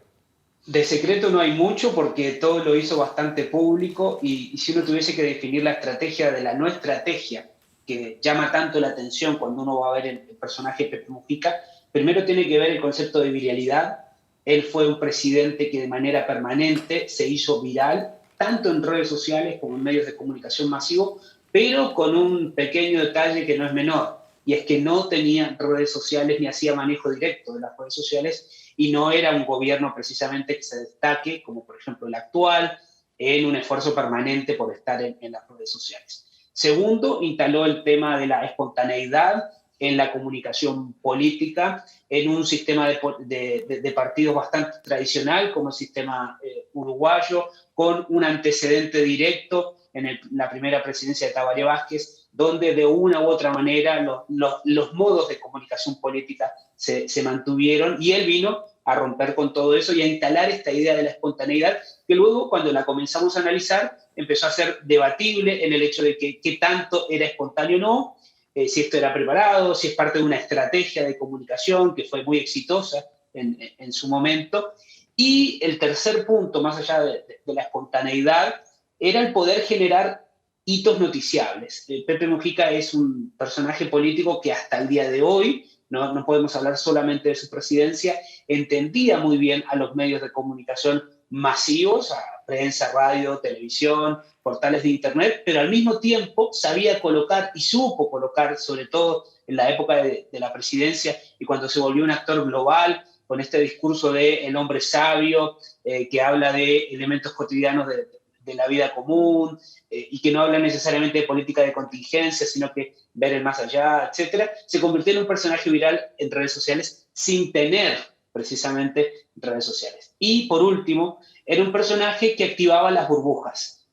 De secreto no hay mucho porque todo lo hizo bastante público y si uno tuviese que definir la estrategia de la no estrategia, que llama tanto la atención cuando uno va a ver el personaje Pepe Mujica, primero tiene que ver el concepto de viralidad. Él fue un presidente que de manera permanente se hizo viral, tanto en redes sociales como en medios de comunicación masivos, pero con un pequeño detalle que no es menor, y es que no tenía redes sociales ni hacía manejo directo de las redes sociales, y no era un gobierno precisamente que se destaque, como por ejemplo el actual, en un esfuerzo permanente por estar en las redes sociales. Segundo, instaló el tema de la espontaneidad en la comunicación política, en un sistema de partidos bastante tradicional, como el sistema uruguayo, con un antecedente directo en la primera presidencia de Tabaré Vázquez, donde de una u otra manera los modos de comunicación política se mantuvieron, y él vino a romper con todo eso y a instalar esta idea de la espontaneidad, que luego, cuando la comenzamos a analizar, empezó a ser debatible en el hecho de que qué tanto era espontáneo o no, si esto era preparado, si es parte de una estrategia de comunicación que fue muy exitosa en su momento. Y el tercer punto, más allá de la espontaneidad, era el poder generar hitos noticiables. Pepe Mujica es un personaje político que hasta el día de hoy, no podemos hablar solamente de su presidencia, entendía muy bien a los medios de comunicación masivos, a prensa, radio, televisión, portales de internet, pero al mismo tiempo sabía colocar y supo colocar, sobre todo en la época de la presidencia y cuando se volvió un actor global, con este discurso de el hombre sabio, que habla de elementos cotidianos de la vida común, y que no habla necesariamente de política de contingencia, sino que ver el más allá, etc. Se convirtió en un personaje viral en redes sociales sin tener precisamente redes sociales. Y por último, era un personaje que activaba las burbujas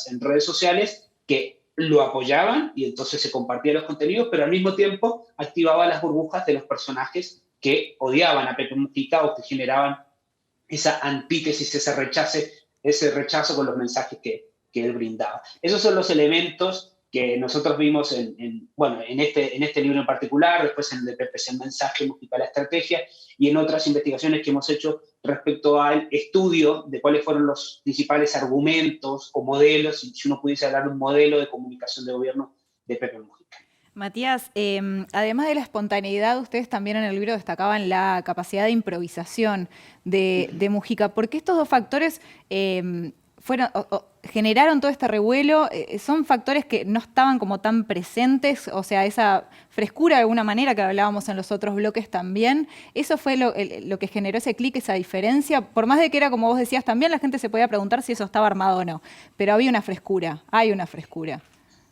en redes sociales que lo apoyaban y entonces se compartían los contenidos, pero al mismo tiempo activaba las burbujas de los personajes que odiaban a Pepe Mujica o que generaban esa antítesis, ese rechazo con los mensajes que él brindaba. Esos son los elementos que nosotros vimos en este libro en particular, después en el de Pepe es el mensaje, Mujica la estrategia, y en otras investigaciones que hemos hecho respecto al estudio de cuáles fueron los principales argumentos o modelos, si uno pudiese hablar de un modelo de comunicación de gobierno de Pepe Mujica. Matías, además de la espontaneidad, ustedes también en el libro destacaban la capacidad de improvisación de Mujica. ¿Por qué estos dos factores generaron todo este revuelo? ¿Son factores que no estaban como tan presentes? O sea, esa frescura de alguna manera que hablábamos en los otros bloques también. ¿Eso fue lo que generó ese clic, esa diferencia? Por más de que era, como vos decías, también la gente se podía preguntar si eso estaba armado o no. Pero había una frescura, hay una frescura.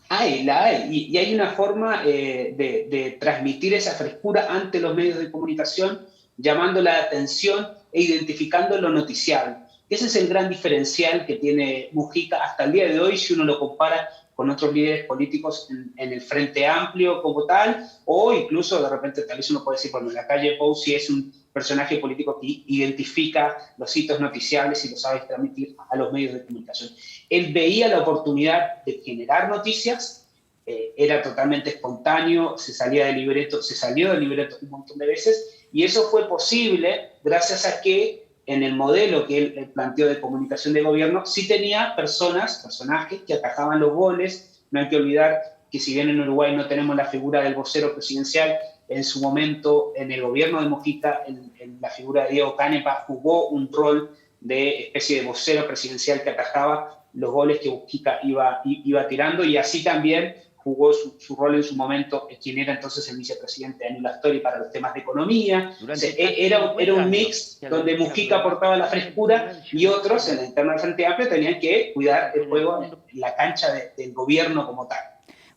Hay, y hay una forma de transmitir esa frescura ante los medios de comunicación, llamando la atención e identificando lo noticiable. Ese es el gran diferencial que tiene Mujica hasta el día de hoy, si uno lo compara con otros líderes políticos en el Frente Amplio como tal, o incluso de repente tal vez uno puede decir, bueno, la calle Pou sí es un personaje político que identifica los hitos noticiables y lo sabe transmitir a los medios de comunicación. Él veía la oportunidad de generar noticias, era totalmente espontáneo, se salió del libreto un montón de veces, y eso fue posible gracias a que en el modelo que él planteó de comunicación de gobierno, sí tenía personajes que atajaban los goles. No hay que olvidar que si bien en Uruguay no tenemos la figura del vocero presidencial, en su momento en el gobierno de Mujica, en la figura de Diego Canepa, jugó un rol de especie de vocero presidencial que atajaba los goles que Mujica iba tirando, y así también jugó su rol en su momento quien era entonces el vicepresidente Aníbal Astori para los temas de economía. Era un mix donde Mujica aportaba la frescura y otros en la interna del Frente Amplio tenían que cuidar el juego en la cancha del gobierno como tal.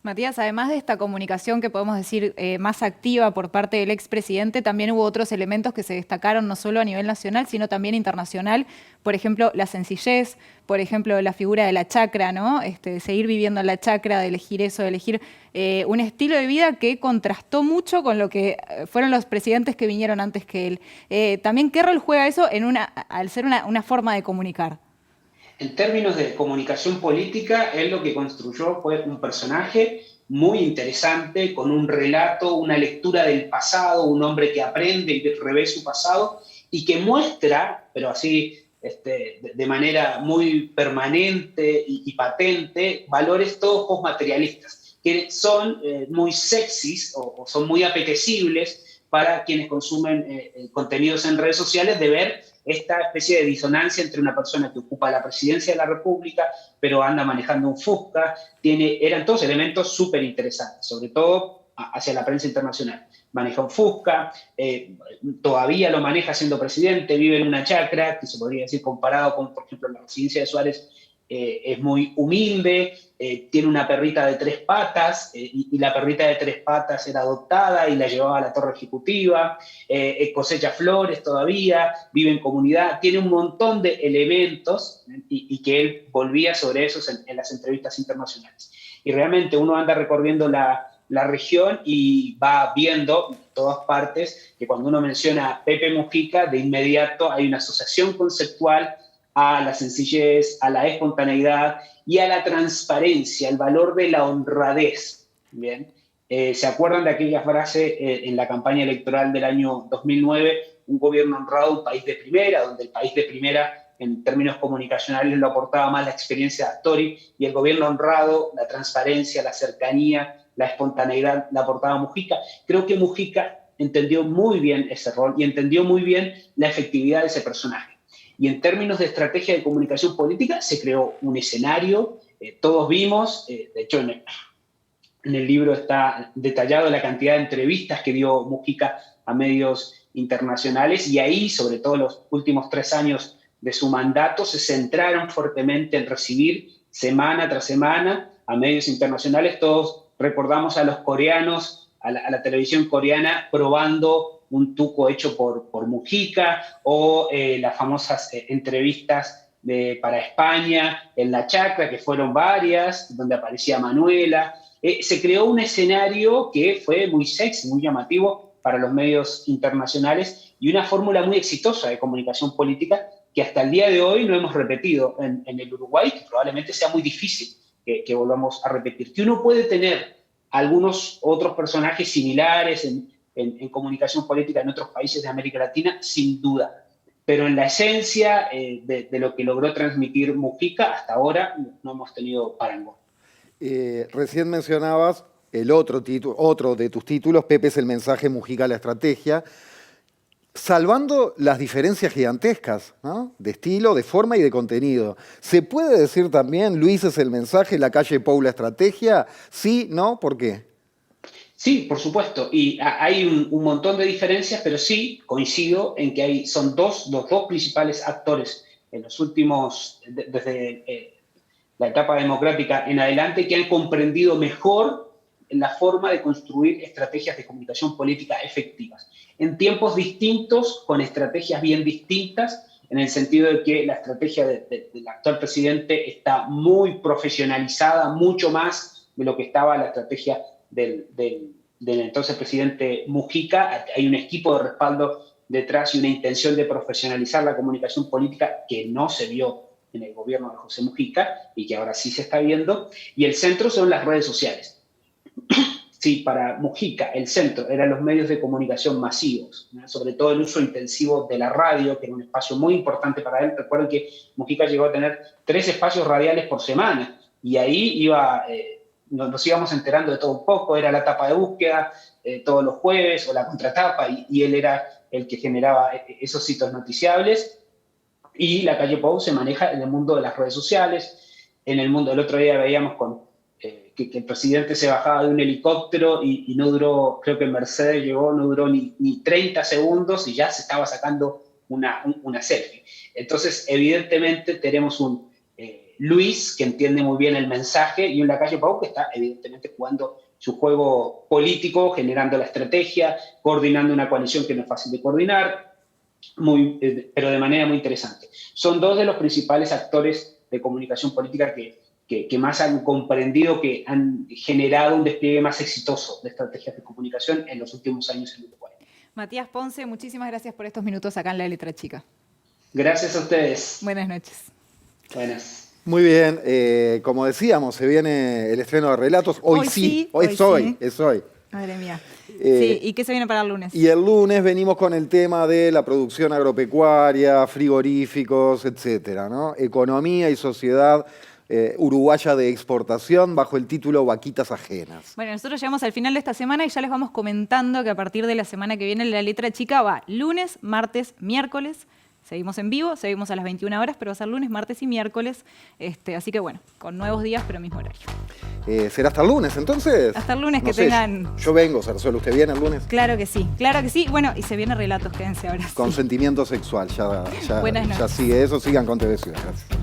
Matías, además de esta comunicación que podemos decir más activa por parte del expresidente, también hubo otros elementos que se destacaron no solo a nivel nacional, sino también internacional. Por ejemplo, la sencillez, por ejemplo, la figura de la chacra, ¿no? De seguir viviendo en la chacra, de elegir eso, de elegir un estilo de vida que contrastó mucho con lo que fueron los presidentes que vinieron antes que él. También, ¿qué rol juega eso al ser una forma de comunicar? En términos de comunicación política, él lo que construyó fue un personaje muy interesante, con un relato, una lectura del pasado, un hombre que aprende y revé su pasado y que muestra, pero así de manera muy permanente y patente, valores todos postmaterialistas, que son muy sexys o son muy apetecibles para quienes consumen contenidos en redes sociales, de ver esta especie de disonancia entre una persona que ocupa la presidencia de la República, pero anda manejando un Fusca. Eran todos elementos súper interesantes, sobre todo hacia la prensa internacional. Maneja un Fusca, todavía lo maneja siendo presidente, vive en una chacra, que se podría decir comparado con, por ejemplo, la residencia de Suárez, es muy humilde, tiene una perrita de 3 patas, y la perrita de 3 patas era adoptada y la llevaba a la torre ejecutiva, cosecha flores todavía, vive en comunidad, tiene un montón de elementos y que él volvía sobre esos en las entrevistas internacionales. Y realmente uno anda recorriendo la región y va viendo en todas partes que cuando uno menciona a Pepe Mujica, de inmediato hay una asociación conceptual a la sencillez, a la espontaneidad y a la transparencia, el valor de la honradez. ¿Bien? ¿Se acuerdan de aquella frase en la campaña electoral del año 2009? Un gobierno honrado, un país de primera, donde el país de primera en términos comunicacionales lo aportaba más la experiencia de Astori, y el gobierno honrado, la transparencia, la cercanía, la espontaneidad la aportaba Mujica. Creo que Mujica entendió muy bien ese rol y entendió muy bien la efectividad de ese personaje. Y en términos de estrategia de comunicación política, se creó un escenario, todos vimos, de hecho en el libro está detallado la cantidad de entrevistas que dio Mujica a medios internacionales, y ahí, sobre todo los últimos 3 años de su mandato, se centraron fuertemente en recibir semana tras semana a medios internacionales. Todos recordamos a los coreanos, a la televisión coreana, probando un tuco hecho por Mujica, o las famosas entrevistas para España en La Chacra, que fueron varias, donde aparecía Manuela. Se creó un escenario que fue muy sexy, muy llamativo para los medios internacionales y una fórmula muy exitosa de comunicación política que hasta el día de hoy no hemos repetido en el Uruguay, que probablemente sea muy difícil que volvamos a repetir. Que uno puede tener algunos otros personajes similares en comunicación política en otros países de América Latina, sin duda. Pero en la esencia de lo que logró transmitir Mujica, hasta ahora no hemos tenido parangón. Recién mencionabas el otro de tus títulos, Pepe es el mensaje, Mujica la estrategia, salvando las diferencias gigantescas, ¿no? De estilo, de forma y de contenido. ¿Se puede decir también, Luis es el mensaje, La Calle Pou la estrategia? ¿Sí? ¿No? ¿Por qué? Sí, por supuesto, y hay un montón de diferencias, pero sí coincido en que son los dos principales actores en los últimos, desde la etapa democrática en adelante, que han comprendido mejor la forma de construir estrategias de comunicación política efectivas. En tiempos distintos, con estrategias bien distintas, en el sentido de que la estrategia del actual presidente está muy profesionalizada, mucho más de lo que estaba la estrategia del entonces presidente Mujica. Hay un equipo de respaldo detrás y una intención de profesionalizar la comunicación política que no se vio en el gobierno de José Mujica y que ahora sí se está viendo. Y el centro son las redes sociales. Sí, para Mujica el centro eran los medios de comunicación masivos, ¿no? Sobre todo el uso intensivo de la radio, que era un espacio muy importante para él. Recuerden que Mujica llegó a tener 3 espacios radiales por semana y ahí nos íbamos enterando de todo un poco. Era la tapa de búsqueda todos los jueves o la contratapa y él era el que generaba esos hitos noticiables. Y La Calle Pou se maneja en el mundo de las redes sociales, en el mundo. El otro día veíamos que el presidente se bajaba de un helicóptero y no duró, creo que en Mercedes llegó, no duró ni 30 segundos y ya se estaba sacando una selfie. Entonces, evidentemente, tenemos un Luis que entiende muy bien el mensaje y un La Calle Pou que está evidentemente jugando su juego político, generando la estrategia, coordinando una coalición que no es fácil de coordinar, pero de manera muy interesante. Son 2 de los principales actores de comunicación política que más han comprendido, que han generado un despliegue más exitoso de estrategias de comunicación en los últimos años en Uruguay. Matías Ponce, muchísimas gracias por estos minutos acá en La Letra Chica. Gracias a ustedes. Buenas noches. Buenas. Muy bien, como decíamos, se viene el estreno de Relatos. Hoy sí. Es hoy. Madre mía. Sí, ¿y qué se viene para el lunes? Y el lunes venimos con el tema de la producción agropecuaria, frigoríficos, etcétera, ¿no? Economía y sociedad uruguaya de exportación bajo el título Vaquitas Ajenas. Bueno, nosotros llegamos al final de esta semana y ya les vamos comentando que a partir de la semana que viene La Letra Chica va lunes, martes, miércoles. Seguimos en vivo, seguimos a las 21 horas, pero va a ser lunes, martes y miércoles. Así que bueno, con nuevos días, pero mismo horario. ¿Será hasta el lunes, entonces? Hasta el lunes, no que sé, tengan... Yo vengo, Zarzuela. ¿Usted viene el lunes? Claro que sí, claro que sí. Bueno, y se viene Relatos, quédense ahora. Consentimiento sexual, Buenas noches. ya sigue eso. Sigan con TV Ciudad. Gracias.